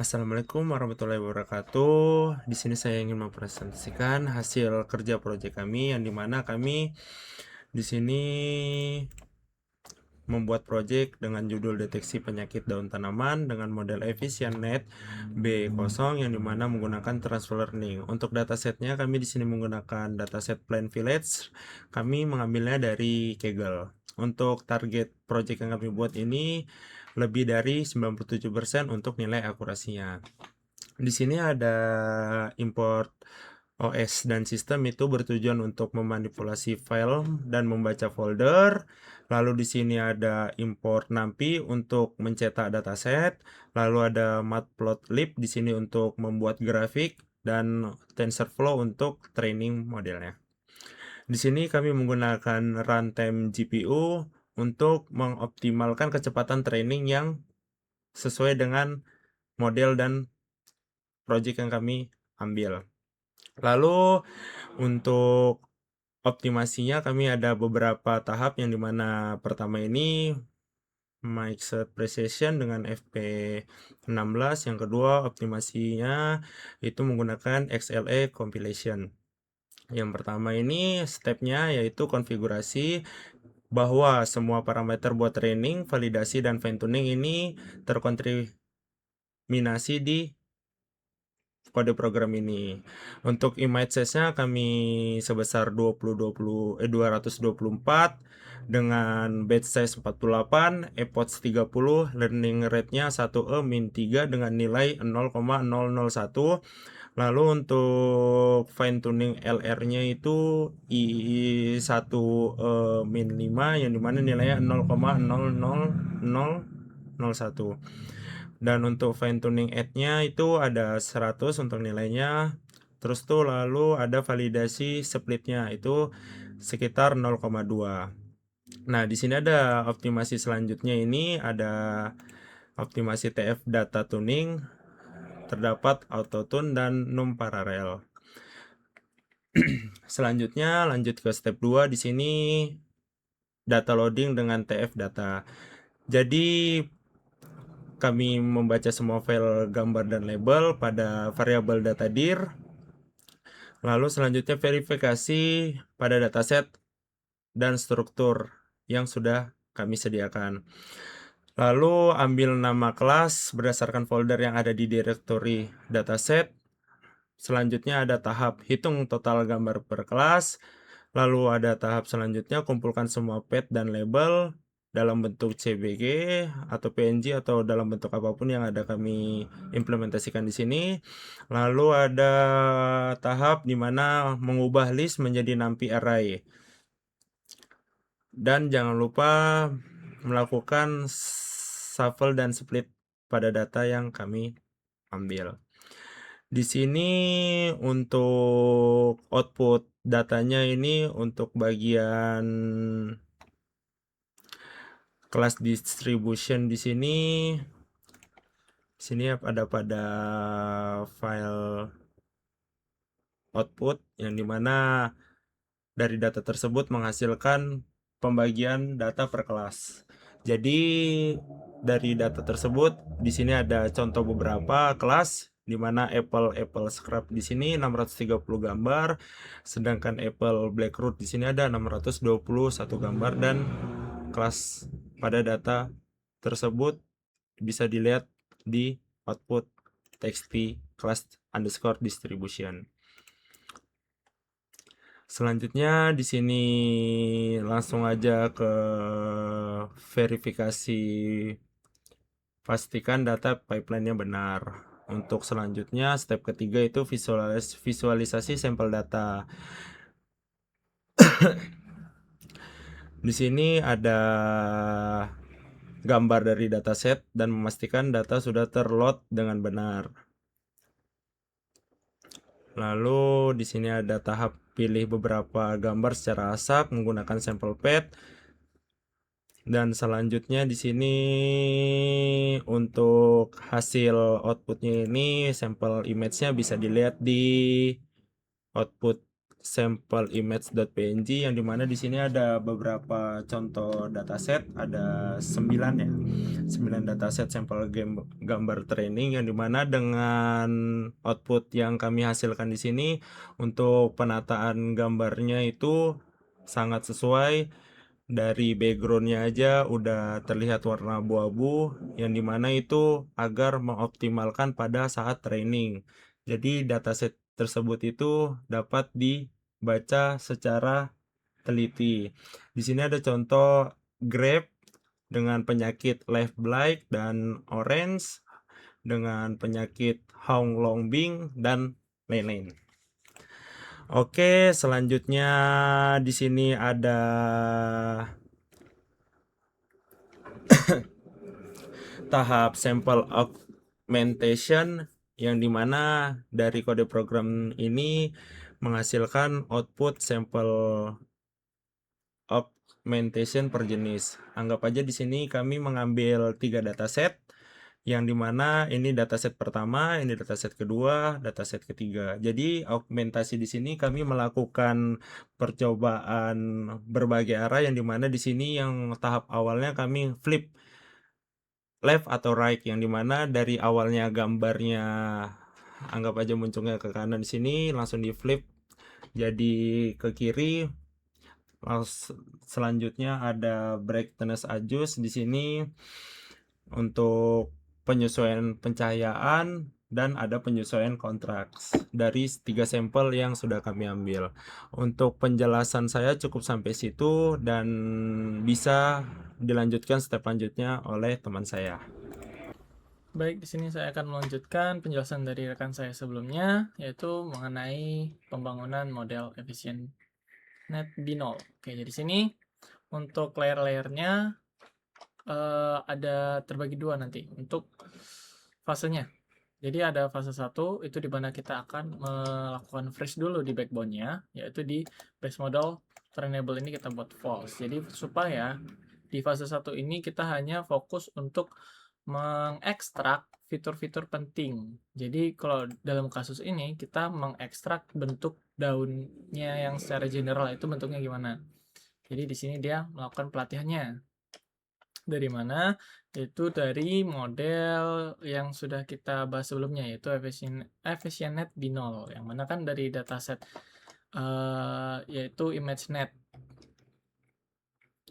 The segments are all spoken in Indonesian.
Assalamualaikum warahmatullahi wabarakatuh. Di sini saya ingin mempresentasikan hasil kerja proyek kami yang dimana kami di sini membuat proyek dengan judul deteksi penyakit daun tanaman dengan model efisien net B0 yang dimana menggunakan transfer learning. Untuk datasetnya kami di sini menggunakan dataset Plant Village. Kami mengambilnya dari Kaggle. Untuk target proyek yang kami buat ini lebih dari 97% untuk nilai akurasinya. Di sini ada import OS dan sistem itu bertujuan untuk memanipulasi file dan membaca folder. Lalu di sini ada import NumPy untuk mencetak dataset. Lalu ada Matplotlib di sini untuk membuat grafik dan TensorFlow untuk training modelnya. Di sini kami menggunakan runtime GPU untuk mengoptimalkan kecepatan training yang sesuai dengan model dan project yang kami ambil. Lalu untuk optimasinya kami ada beberapa tahap yang dimana pertama ini mixed precision dengan FP16, yang kedua optimasinya itu menggunakan XLA compilation. Yang pertama ini stepnya yaitu konfigurasi bahwa semua parameter buat training, validasi, dan fine tuning ini terkontaminasi di kode program ini. Untuk image size-nya kami sebesar 224 dengan batch size 48, epoch 30, learning rate-nya 1E min 3 dengan nilai 0,001. Lalu untuk fine tuning LR-nya itu I1 min 5 yang dimana nilainya 0,00001. Dan untuk fine tuning edge-nya itu ada 100 untuk nilainya. Terus tuh lalu ada validasi split-nya itu sekitar 0,2. Nah, di sini ada optimasi selanjutnya, ini ada optimasi TF data tuning, terdapat auto tune dan num paralel. Selanjutnya lanjut ke step 2, di sini data loading dengan TF data. Jadi kami membaca semua file gambar dan label pada variabel data dir. Lalu selanjutnya verifikasi pada dataset dan struktur yang sudah kami sediakan. Lalu ambil nama kelas berdasarkan folder yang ada di direktori dataset. Selanjutnya ada tahap hitung total gambar per kelas. Lalu ada tahap selanjutnya kumpulkan semua pet dan label dalam bentuk CBG atau PNG atau dalam bentuk apapun yang ada kami implementasikan di sini. Lalu ada tahap di mana mengubah list menjadi NumPy array. Dan jangan lupa melakukan shuffle dan split pada data yang kami ambil. Di sini untuk output datanya ini untuk bagian kelas distribution di sini ada pada file output yang dimana dari data tersebut menghasilkan pembagian data per kelas. Jadi dari data tersebut di sini ada contoh beberapa kelas di mana Apple Scrap di sini 630 gambar, sedangkan Apple Blackroot di sini ada 621 gambar, dan kelas pada data tersebut bisa dilihat di output txt class underscore distribution. Selanjutnya di sini langsung aja ke verifikasi, pastikan data pipeline-nya benar. Untuk selanjutnya step ketiga itu visualisasi sampel data. Di sini ada gambar dari dataset dan memastikan data sudah terload dengan benar. Lalu di sini ada tahap pilih beberapa gambar secara asap menggunakan sampel pad. Dan selanjutnya di sini untuk hasil outputnya ini sampel image-nya bisa dilihat di output sample image.png, yang dimana di sini ada beberapa contoh dataset, ada 9 ya, 9 dataset sampel gambar training, yang dimana dengan output yang kami hasilkan di sini untuk penataan gambarnya itu sangat sesuai. Dari backgroundnya aja udah terlihat warna abu-abu, yang dimana itu agar mengoptimalkan pada saat training. Jadi dataset tersebut itu dapat dibaca secara teliti. Di sini ada contoh graph dengan penyakit left blight dan orange, dengan penyakit Hong Long Bing dan lain-lain. Oke, selanjutnya di sini ada tahap sample augmentation, yang dimana dari kode program ini menghasilkan output sampel augmentation per jenis. Anggap aja di sini kami mengambil 3 dataset, yang dimana ini dataset pertama, ini dataset kedua, dataset ketiga. Jadi augmentasi di sini kami melakukan percobaan berbagai arah, yang dimana di sini yang tahap awalnya kami flip left atau right, yang dimana dari awalnya gambarnya anggap aja munculnya ke kanan, di sini langsung di flip jadi ke kiri. Selanjutnya ada brightness adjust di sini untuk penyesuaian pencahayaan, dan ada penyesuaian kontras dari 3 sampel yang sudah kami ambil. Untuk penjelasan saya cukup sampai situ, dan bisa dilanjutkan step lanjutnya oleh teman saya. Baik, di sini saya akan melanjutkan penjelasan dari rekan saya sebelumnya, yaitu mengenai pembangunan model efisien net binol. Oke, jadi sini untuk layer-layernya ada terbagi dua nanti untuk fasenya. Jadi ada fase 1 itu di mana kita akan melakukan freeze dulu di backbone-nya, yaitu di base model trainable ini kita buat false. Jadi supaya di fase 1 ini kita hanya fokus untuk mengekstrak fitur-fitur penting. Jadi kalau dalam kasus ini kita mengekstrak bentuk daunnya yang secara general itu bentuknya gimana. Jadi di sini dia melakukan pelatihannya. Dari mana? Itu dari model yang sudah kita bahas sebelumnya, yaitu EfficientNet Binol, yang mana kan dari dataset yaitu ImageNet.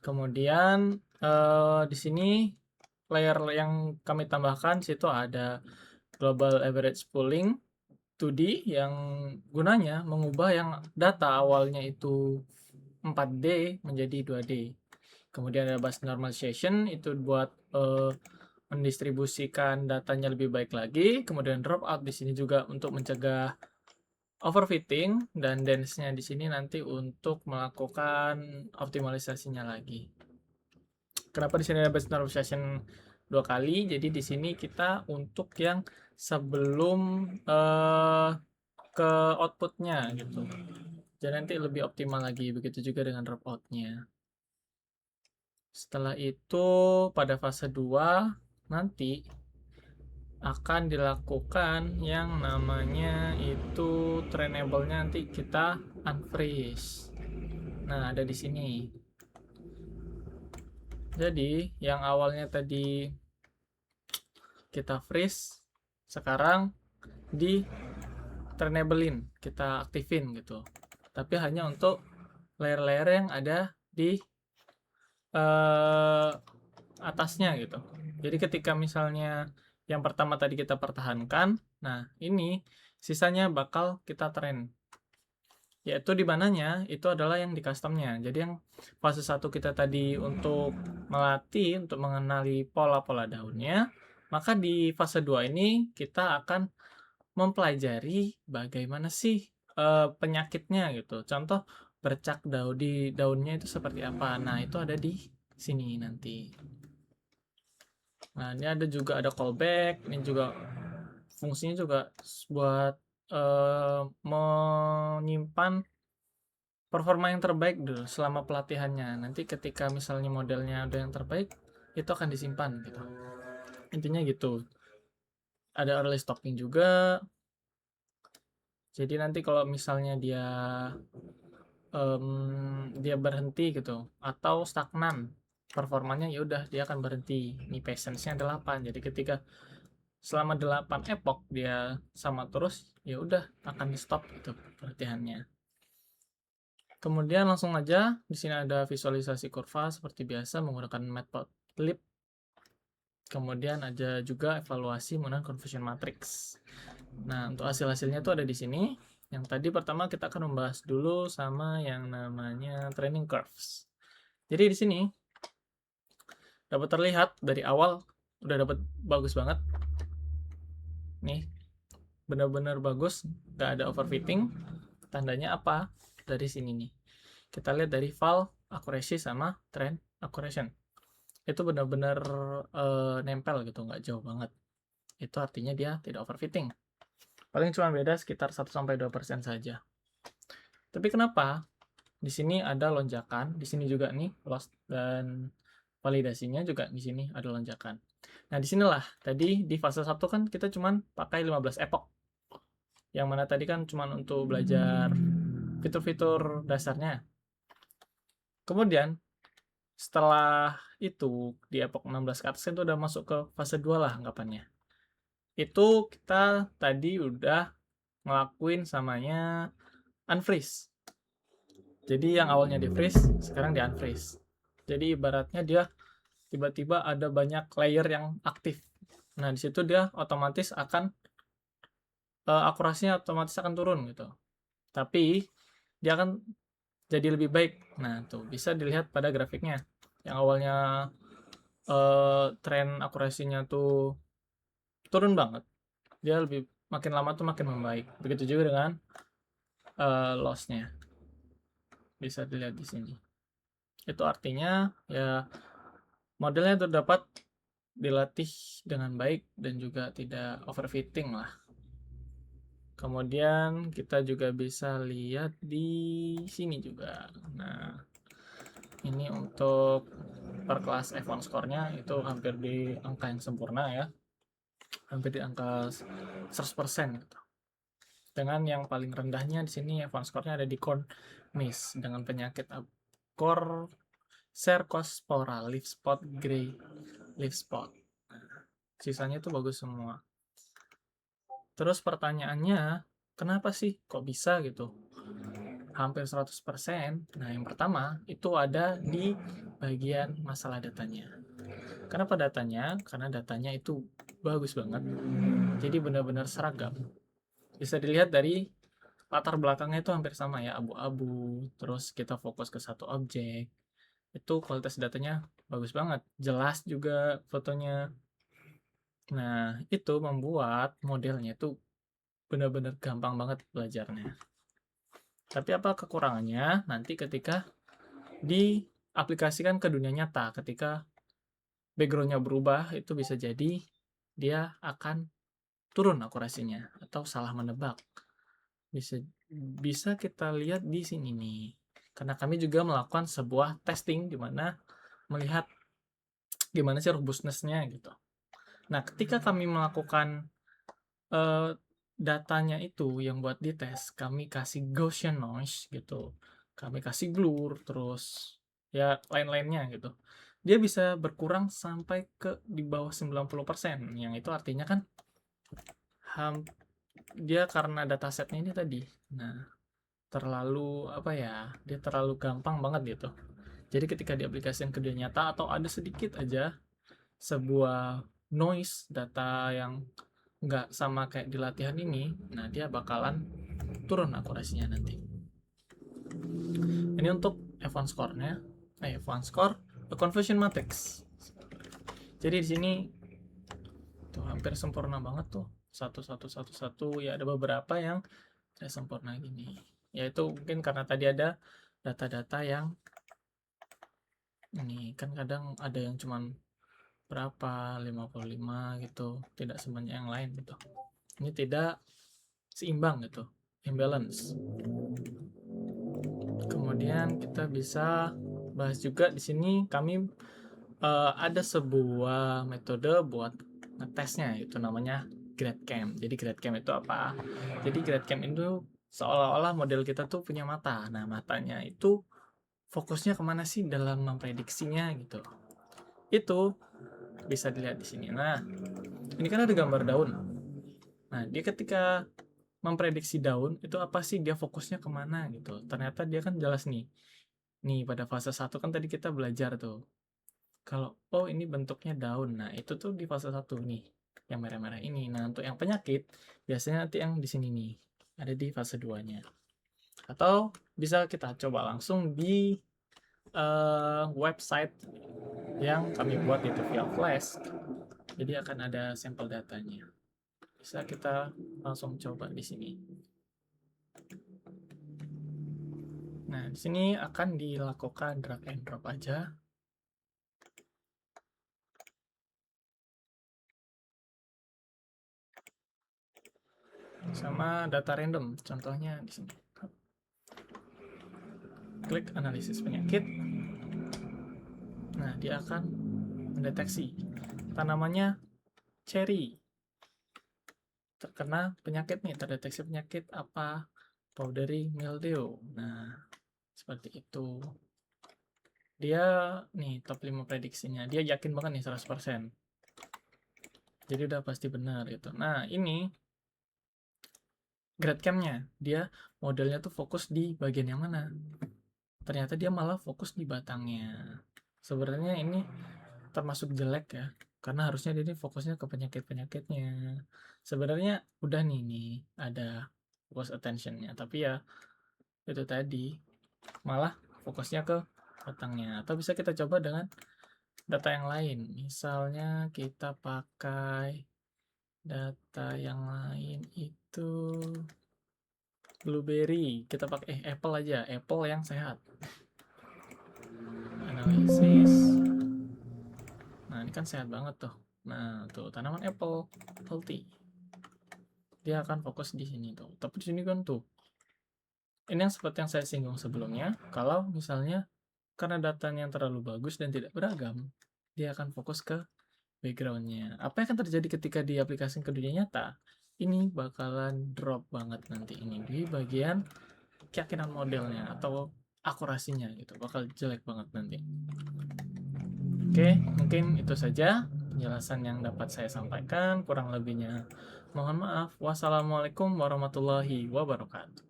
Kemudian di sini layer yang kami tambahkan situ ada Global Average Pooling 2D yang gunanya mengubah yang data awalnya itu 4D menjadi 2D. Kemudian ada bus normalization itu buat mendistribusikan datanya lebih baik lagi. Kemudian dropout di sini juga untuk mencegah overfitting, dan dense-nya di sini nanti untuk melakukan optimalisasinya lagi. Kenapa di sini ada bus normalization 2 kali? Jadi di sini kita untuk yang sebelum ke outputnya gitu. Jadi nanti lebih optimal lagi. Begitu juga dengan dropout-nya. Setelah itu pada fase 2 nanti akan dilakukan yang namanya itu trainable-nya nanti kita unfreeze. Nah, ada di sini. Jadi, yang awalnya tadi kita freeze, sekarang di trainable-in, kita aktifin gitu. Tapi hanya untuk layer-layer yang ada di atasnya gitu. Jadi ketika misalnya yang pertama tadi kita pertahankan, nah ini sisanya bakal kita train. Yaitu di mananya itu adalah yang di customnya. Jadi yang fase 1 kita tadi untuk melatih, untuk mengenali pola-pola daunnya, maka di fase 2 ini kita akan mempelajari bagaimana sih penyakitnya gitu. Contoh bercak daun di daunnya itu seperti apa. Nah, itu ada di sini nanti. Nah, ini ada juga ada callback, ini juga fungsinya juga buat menyimpan performa yang terbaik dulu selama pelatihannya. Nanti ketika misalnya modelnya ada yang terbaik, itu akan disimpan gitu. Intinya gitu. Ada early stocking juga. Jadi nanti kalau misalnya dia berhenti gitu atau stagnan performanya, ya udah dia akan berhenti. Ini patience-nya 8. Jadi ketika selama 8 epoch dia sama terus, ya udah akan di stop gitu pelatihannya. Kemudian langsung aja di sini ada visualisasi kurva seperti biasa menggunakan matplotlib. Kemudian ada juga evaluasi menggunakan conversion matrix. Nah, untuk hasil-hasilnya tuh ada di sini. Yang tadi pertama kita akan membahas dulu sama yang namanya training curves. Jadi di sini dapat terlihat dari awal udah dapat bagus banget. Nih, benar-benar bagus, nggak ada overfitting. Tandanya apa? Dari sini nih. Kita lihat dari val accuracy sama trend accuracy. Itu benar-benar nempel gitu, nggak jauh banget. Itu artinya dia tidak overfitting. Paling cuma beda sekitar 1-2% saja. Tapi kenapa di sini ada lonjakan, di sini juga nih loss dan validasinya juga di sini ada lonjakan. Nah, disinilah tadi di fase 1 kan kita cuman pakai 15 epoch. Yang mana tadi kan cuman untuk belajar fitur-fitur dasarnya. Kemudian setelah itu di epoch 16 ke atas itu udah masuk ke fase 2 lah anggapannya. Itu kita tadi udah ngelakuin samanya unfreeze. Jadi yang awalnya di freeze sekarang di unfreeze. Jadi ibaratnya dia tiba-tiba ada banyak layer yang aktif. Nah, di situ dia otomatis akan akurasinya otomatis akan turun gitu. Tapi dia akan jadi lebih baik. Nah, tuh bisa dilihat pada grafiknya. Yang awalnya tren akurasinya tuh turun banget. Dia lebih makin lama tuh makin membaik. Begitu juga dengan loss-nya. Bisa dilihat di sini. Itu artinya ya modelnya tuh dapat dilatih dengan baik dan juga tidak overfitting lah. Kemudian kita juga bisa lihat di sini juga. Nah, ini untuk per kelas F1 score-nya itu hampir di angka yang sempurna ya. Hampir di angka 100% gitu. Dengan yang paling rendahnya di sini F1 score-nya ada di Korn Miss dengan penyakit core Cercospora leaf spot gray leaf spot. Sisanya itu bagus semua. Terus pertanyaannya, kenapa sih kok bisa gitu? Hampir 100%. Nah, yang pertama itu ada di bagian masalah datanya. Kenapa datanya? Karena datanya itu bagus banget. Jadi benar-benar seragam. Bisa dilihat dari latar belakangnya itu hampir sama ya, abu-abu. Terus kita fokus ke satu objek. Itu kualitas datanya bagus banget. Jelas juga fotonya. Nah, itu membuat modelnya itu benar-benar gampang banget belajarnya. Tapi apa kekurangannya? Nanti ketika diaplikasikan ke dunia nyata, ketika backgroundnya berubah, itu bisa jadi dia akan turun akurasinya atau salah menebak. Bisa kita lihat di sini nih. Karena kami juga melakukan sebuah testing di mana melihat gimana sih robustness-nya gitu. Nah, ketika kami melakukan datanya itu yang buat dites, kami kasih Gaussian noise gitu, kami kasih blur, terus ya lain-lainnya gitu. Dia bisa berkurang sampai ke di bawah 90%, yang itu artinya kan dia karena datasetnya ini tadi, nah terlalu apa ya, dia terlalu gampang banget gitu. Jadi ketika diaplikasikan ke dunia nyata atau ada sedikit aja sebuah noise data yang nggak sama kayak di latihan ini, nah dia bakalan turun akurasinya nanti. Ini untuk F1 score-nya, F1 score conversion matrix. Jadi di sini tuh hampir sempurna banget tuh, 1-1-1-1 ya, ada beberapa yang tidak sempurna gini. Yaitu mungkin karena tadi ada data-data yang ini kan kadang ada yang cuman berapa 55 gitu, tidak sebanyak yang lain gitu. Ini tidak seimbang gitu, imbalance. Kemudian kita bisa bahas juga di sini kami ada sebuah metode buat ngetesnya, itu namanya GradCam. Jadi GradCam itu apa? Jadi GradCam itu seolah-olah model kita tuh punya mata. Nah, matanya itu fokusnya kemana sih dalam memprediksinya gitu. Itu bisa dilihat di sini. Nah, ini kan ada gambar daun. Nah, dia ketika memprediksi daun itu apa sih dia fokusnya kemana gitu. Ternyata dia kan jelas nih. Nih pada fase 1 kan tadi kita belajar tuh. Kalau oh ini bentuknya daun. Nah, itu tuh di fase 1 nih. Yang merah-merah ini. Nah, untuk yang penyakit biasanya nanti yang di sini nih. Ada di fase 2-nya. Atau bisa kita coba langsung di website yang kami buat itu via Flash. Jadi akan ada sampel datanya. Bisa kita langsung coba di sini. Nah, di sini akan dilakukan drag and drop aja. Sama data random, contohnya di sini. Klik analisis penyakit. Nah, dia akan mendeteksi tanamannya cherry. Terkena penyakit nih, terdeteksi penyakit apa? Powdery mildew. Nah, seperti itu. Dia nih top 5 prediksinya. Dia yakin banget nih 100%. Jadi udah pasti benar gitu. Nah, ini GradCam-nya. Dia modelnya tuh fokus di bagian yang mana? Ternyata dia malah fokus di batangnya. Sebenarnya ini termasuk jelek ya. Karena harusnya dia ini fokusnya ke penyakit-penyakitnya. Sebenarnya udah nih ada focus attention-nya. Tapi ya itu tadi malah fokusnya ke batangnya. Atau bisa kita coba dengan data yang lain. Misalnya kita pakai data yang lain itu blueberry. Kita pakai apple aja, apple yang sehat. Analisis. Nah, ini kan sehat banget tuh. Nah, tuh tanaman apple healthy. Dia akan fokus di sini tuh. Tapi di sini kan tuh. Ini yang seperti yang saya singgung sebelumnya, kalau misalnya karena datanya yang terlalu bagus dan tidak beragam, dia akan fokus ke backgroundnya. Apa yang akan terjadi ketika diaplikasikan ke dunia nyata? Ini bakalan drop banget nanti ini di bagian keyakinan modelnya atau akurasinya gitu. Bakal jelek banget nanti. Oke, mungkin itu saja penjelasan yang dapat saya sampaikan. Kurang lebihnya mohon maaf. Wassalamualaikum warahmatullahi wabarakatuh.